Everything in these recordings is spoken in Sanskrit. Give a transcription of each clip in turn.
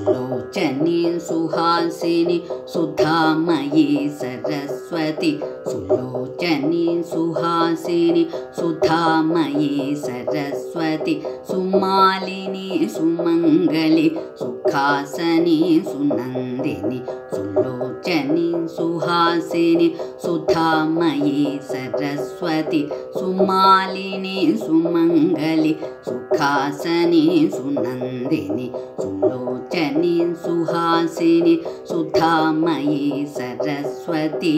सुलोचनी सुहासिनी सुधामयी सरस्वती सुलोचनी सुहासिनी सुधामयी सरस्वती सुमालिनी सुमंगली सुखासनी सुनंदिनी सुलोचनी सुहासिनी सुधामयी सरस्वती सुमालिनी सुमंगली सुखासनी सुनंदिनी सुलोचनी सुहासिनी सुधामयी सरस्वती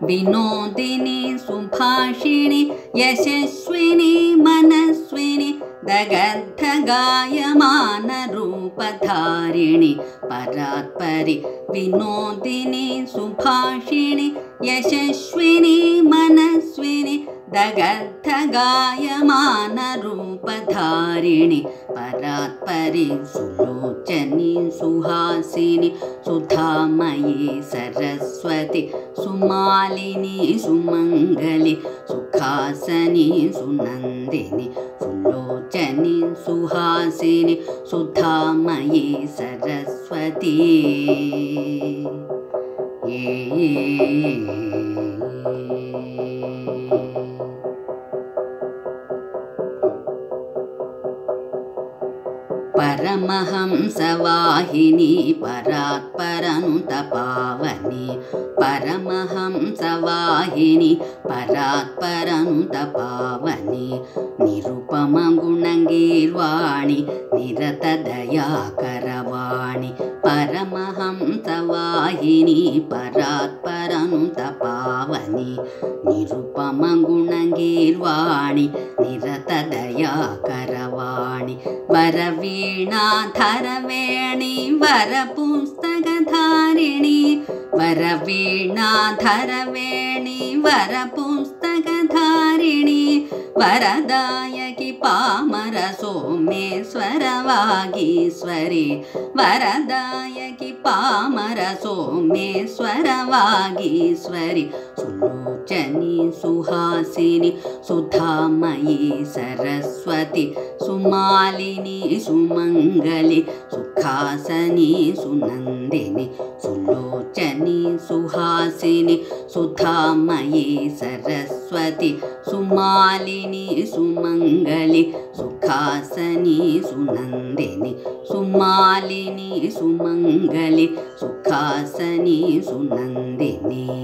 विनोदिनी सुभाषिणी यशस्विनी मनस्विनी दगद्धगायमान रूपधारिणी परात्परि विनोदिनी सुभाषिणी यशस्विनी मनस्विनी दगद्धगायमान रूपधारिणी परात्परि सुलोचनी सुहासिनी सुधामयी सरस्वती सुमालिनी सुमंगली सुखासनी सुनंदिनी सुलोचनी सुहासिनी सुधामयी सरस्वती परमहंसवाहिनी परात्परनुतपावनी परमहंसवाहिनी परात्परनुतपावनी निरुपमगुणगीर्वाणी निरतदयाकरवाणी परमहंसवाहिनी परात्परनुतपावनी निरुपमगुणगीर्वाणी निरतदयाकरवाणी वरवीणाधरवेणी वरपुस्तकधारिणी वरवीणाधरवेणी वरपुस्तकधारिणी वरदायकि पामर सोमेश्वर वागीश्वरी वरदायकि पामर सोमेश्वर वागीश्वरी सुलोचनी सुहासिनी सुधामयी सरस्वती सुमालिनी सुमंगली सुखासनी सुनंदिनी सुलोचनी सुहासिनी सुधामयी सरस्वती सुमालिनी सुमंगली सुखासनी सुनंदिनी सुमालिनी सुमंगली सुखासनी सुनंदिनी।